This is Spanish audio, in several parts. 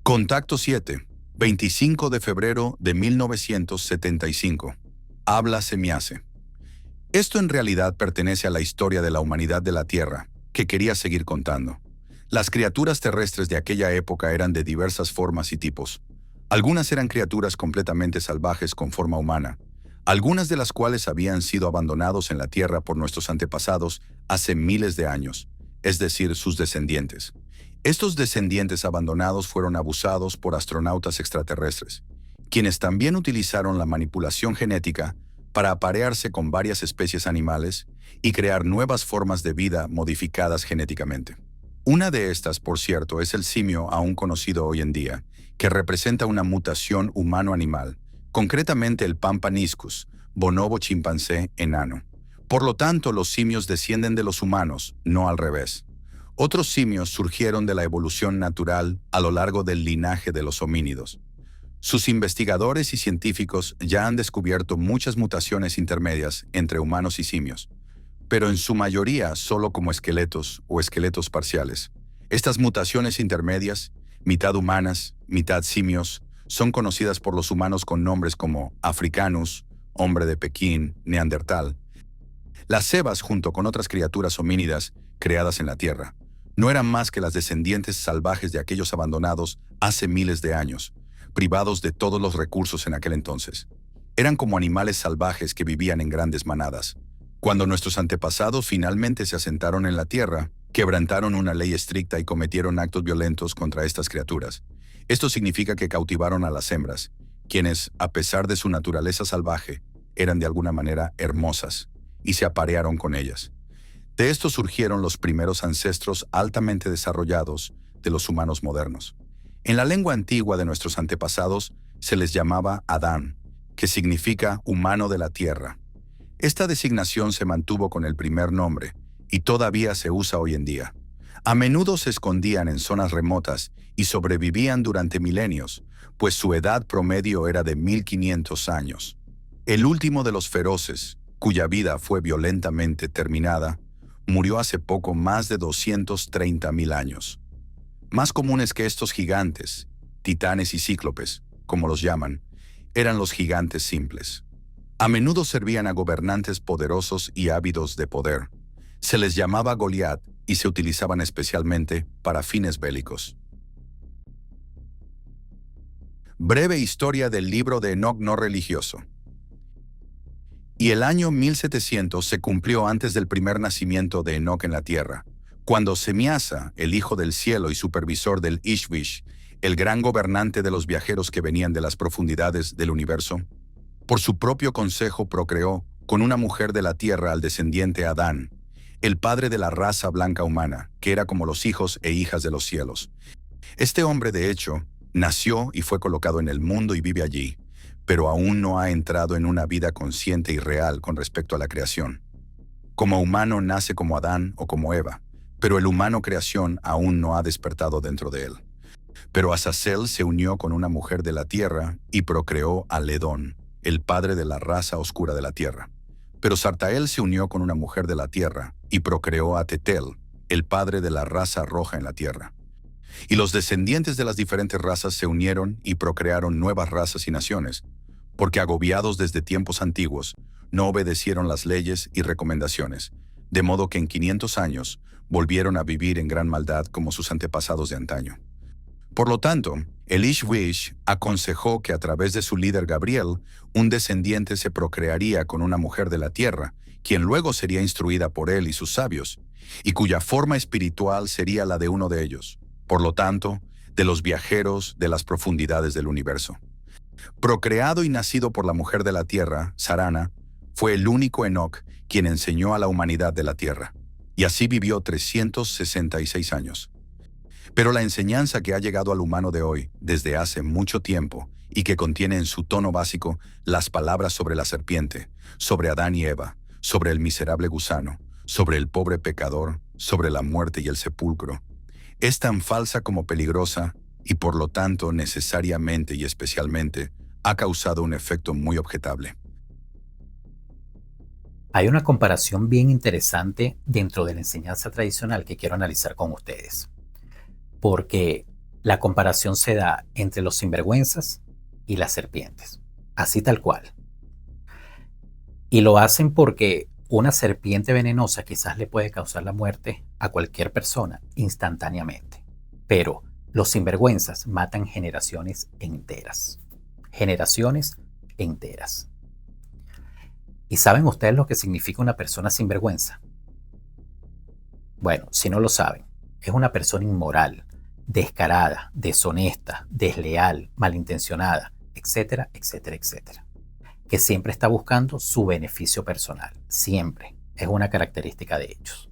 Contacto 7, 25 de febrero de 1975. Habla se me hace. Esto en realidad pertenece a la historia de la humanidad de la Tierra, que quería seguir contando. Las criaturas terrestres de aquella época eran de diversas formas y tipos. Algunas eran criaturas completamente salvajes con forma humana, algunas de las cuales habían sido abandonados en la Tierra por nuestros antepasados hace miles de años, es decir, sus descendientes. Estos descendientes abandonados fueron abusados por astronautas extraterrestres, quienes también utilizaron la manipulación genética para aparearse con varias especies animales y crear nuevas formas de vida modificadas genéticamente. Una de estas, por cierto, es el simio aún conocido hoy en día, que representa una mutación humano-animal, concretamente el Pampaniscus, bonobo chimpancé enano. Por lo tanto, los simios descienden de los humanos, no al revés. Otros simios surgieron de la evolución natural a lo largo del linaje de los homínidos. Sus investigadores y científicos ya han descubierto muchas mutaciones intermedias entre humanos y simios, pero en su mayoría solo como esqueletos o esqueletos parciales. Estas mutaciones intermedias, mitad humanas, mitad simios, son conocidas por los humanos con nombres como Africanus, hombre de Pekín, Neandertal. Las cebas, junto con otras criaturas homínidas creadas en la Tierra, no eran más que las descendientes salvajes de aquellos abandonados hace miles de años, privados de todos los recursos en aquel entonces. Eran como animales salvajes que vivían en grandes manadas. Cuando nuestros antepasados finalmente se asentaron en la Tierra, quebrantaron una ley estricta y cometieron actos violentos contra estas criaturas. Esto significa que cautivaron a las hembras, quienes, a pesar de su naturaleza salvaje, eran de alguna manera hermosas, y se aparearon con ellas. De esto surgieron los primeros ancestros altamente desarrollados de los humanos modernos. En la lengua antigua de nuestros antepasados se les llamaba Adán, que significa humano de la tierra. Esta designación se mantuvo con el primer nombre y todavía se usa hoy en día. A menudo se escondían en zonas remotas y sobrevivían durante milenios, pues su edad promedio era de 1500 años. El último de los feroces, cuya vida fue violentamente terminada, murió hace poco más de 230.000 años. Más comunes que estos gigantes, titanes y cíclopes, como los llaman, eran los gigantes simples. A menudo servían a gobernantes poderosos y ávidos de poder. Se les llamaba Goliat y se utilizaban especialmente para fines bélicos. Breve historia del libro de Enoc no religioso. Y el año 1700 se cumplió antes del primer nacimiento de Enoc en la tierra, cuando Semiasa, el hijo del cielo y supervisor del Ishvish, el gran gobernante de los viajeros que venían de las profundidades del universo, por su propio consejo procreó con una mujer de la tierra al descendiente Adán, el padre de la raza blanca humana, que era como los hijos e hijas de los cielos. Este hombre, de hecho, nació y fue colocado en el mundo y vive allí, pero aún no ha entrado en una vida consciente y real con respecto a la creación. Como humano nace como Adán o como Eva, pero el humano creación aún no ha despertado dentro de él. Pero Azazel se unió con una mujer de la tierra y procreó a Ledón, el padre de la raza oscura de la tierra. Pero Sartael se unió con una mujer de la tierra y procreó a Tetel, el padre de la raza roja en la tierra. Y los descendientes de las diferentes razas se unieron y procrearon nuevas razas y naciones, porque agobiados desde tiempos antiguos, no obedecieron las leyes y recomendaciones, de modo que en 500 años volvieron a vivir en gran maldad como sus antepasados de antaño. Por lo tanto, el Ishwish aconsejó que a través de su líder Gabriel, un descendiente se procrearía con una mujer de la tierra, quien luego sería instruida por él y sus sabios, y cuya forma espiritual sería la de uno de ellos, por lo tanto, de los viajeros de las profundidades del universo. Procreado y nacido por la mujer de la tierra, Sarana, fue el único Enoc quien enseñó a la humanidad de la tierra, y así vivió 366 años. Pero la enseñanza que ha llegado al humano de hoy desde hace mucho tiempo y que contiene en su tono básico las palabras sobre la serpiente, sobre Adán y Eva, sobre el miserable gusano, sobre el pobre pecador, sobre la muerte y el sepulcro, es tan falsa como peligrosa y por lo tanto necesariamente y especialmente ha causado un efecto muy objetable. Hay una comparación bien interesante dentro de la enseñanza tradicional que quiero analizar con ustedes, porque La comparación se da entre los sinvergüenzas y las serpientes, así tal cual. Y lo hacen porque una serpiente venenosa quizás le puede causar la muerte a cualquier persona instantáneamente. Pero los sinvergüenzas matan generaciones enteras. Generaciones enteras. ¿Y saben ustedes lo que significa una persona sinvergüenza? Bueno, si no lo saben, es una persona inmoral, descarada, deshonesta, desleal, malintencionada, etcétera, etcétera, etcétera. Que siempre está buscando su beneficio personal. Siempre. Es una característica de ellos.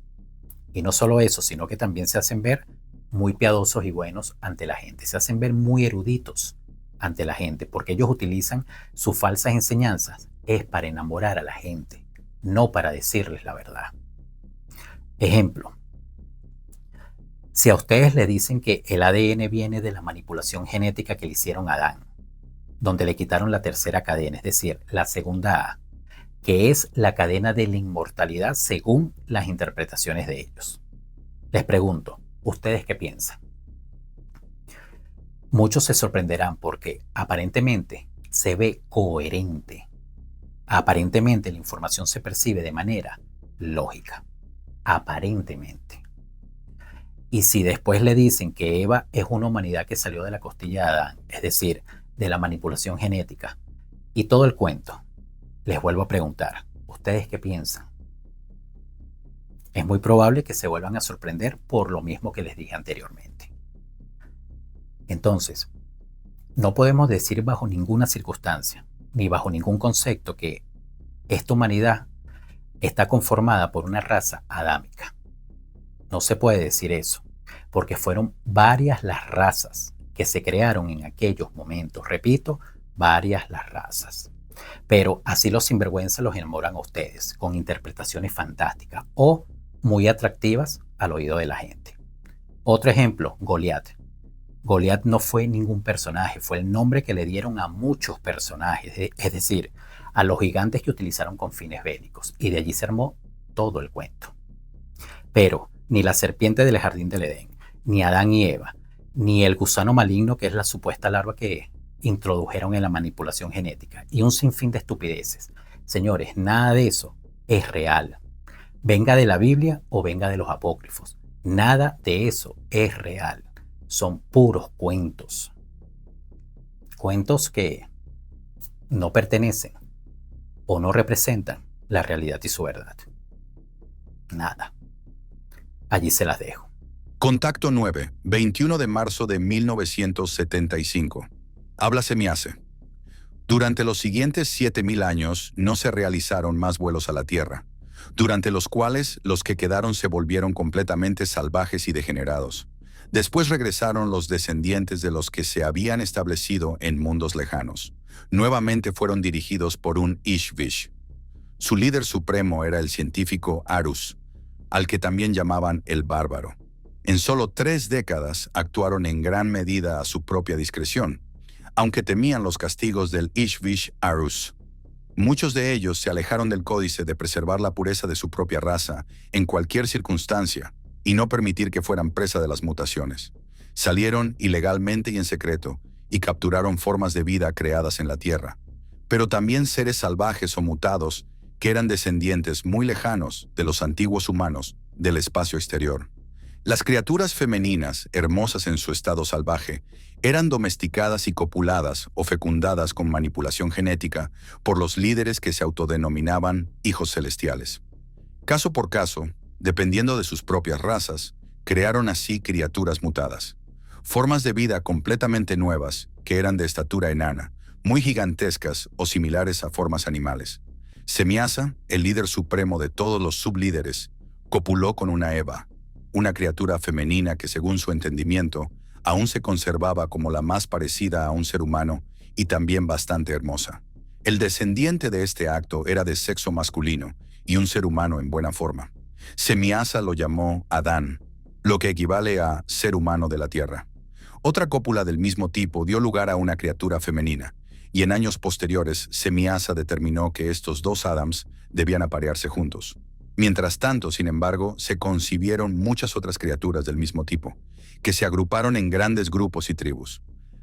Y no solo eso, sino que también se hacen ver muy piadosos y buenos ante la gente. Se hacen ver muy eruditos ante la gente, porque ellos utilizan sus falsas enseñanzas es para enamorar a la gente, no para decirles la verdad. Ejemplo, si a ustedes le dicen que el ADN viene de la manipulación genética que le hicieron a Adán, donde le quitaron la tercera cadena, es decir, la segunda A, que es la cadena de la inmortalidad según las interpretaciones de ellos. Les pregunto, ¿ustedes qué piensan? Muchos se sorprenderán porque aparentemente se ve coherente. Aparentemente la información se percibe de manera lógica. Aparentemente. Y si después le dicen que Eva es una humanidad que salió de la costilla de Adán, es decir, de la manipulación genética, y todo el cuento, les vuelvo a preguntar, ¿ustedes qué piensan? Es muy probable que se vuelvan a sorprender por lo mismo que les dije anteriormente. Entonces, no podemos decir bajo ninguna circunstancia, ni bajo ningún concepto que esta humanidad está conformada por una raza adámica. No se puede decir eso, porque fueron varias las razas que se crearon en aquellos momentos. Repito, varias las razas. Pero así los sinvergüenzas los enamoran a ustedes con interpretaciones fantásticas o muy atractivas al oído de la gente. Otro ejemplo, Goliat. Goliat no fue ningún personaje, fue el nombre que le dieron a muchos personajes, es decir, a los gigantes que utilizaron con fines bélicos. Y de allí se armó todo el cuento. Pero ni la serpiente del jardín del Edén, ni Adán y Eva, ni el gusano maligno, que es la supuesta larva que introdujeron en la manipulación genética, y un sinfín de estupideces. Señores, nada de eso es real. Venga de la Biblia o venga de los apócrifos. Nada de eso es real. Son puros cuentos. Cuentos que no pertenecen o no representan la realidad y su verdad. Nada. Allí se las dejo. Contacto 9, 21 de marzo de 1975. Habla Semiase. Durante los siguientes 7.000 años no se realizaron más vuelos a la Tierra, durante los cuales los que quedaron se volvieron completamente salvajes y degenerados. Después regresaron los descendientes de los que se habían establecido en mundos lejanos. Nuevamente fueron dirigidos por un Ishvish. Su líder supremo era el científico Arus, al que también llamaban el Bárbaro. En solo 3 décadas actuaron en gran medida a su propia discreción, aunque temían los castigos del Ishvish Arus. Muchos de ellos se alejaron del códice de preservar la pureza de su propia raza en cualquier circunstancia y no permitir que fueran presa de las mutaciones. Salieron ilegalmente y en secreto y capturaron formas de vida creadas en la Tierra, pero también seres salvajes o mutados que eran descendientes muy lejanos de los antiguos humanos del espacio exterior. Las criaturas femeninas, hermosas en su estado salvaje, eran domesticadas y copuladas o fecundadas con manipulación genética por los líderes que se autodenominaban hijos celestiales. Caso por caso, dependiendo de sus propias razas, crearon así criaturas mutadas, formas de vida completamente nuevas que eran de estatura enana, muy gigantescas o similares a formas animales. Semiasa, el líder supremo de todos los sublíderes, copuló con una Eva, una criatura femenina que según su entendimiento aún se conservaba como la más parecida a un ser humano y también bastante hermosa. El descendiente de este acto era de sexo masculino y un ser humano en buena forma. Semiasa lo llamó Adán, lo que equivale a ser humano de la tierra. Otra cópula del mismo tipo dio lugar a una criatura femenina, y en años posteriores Semiasa determinó que estos 2 Adams debían aparearse juntos. Mientras tanto, sin embargo, se concibieron muchas otras criaturas del mismo tipo, que se agruparon en grandes grupos y tribus.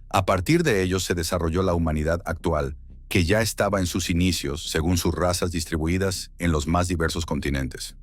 A partir de ellos se desarrolló la humanidad actual, que ya estaba en sus inicios según sus razas distribuidas en los más diversos continentes.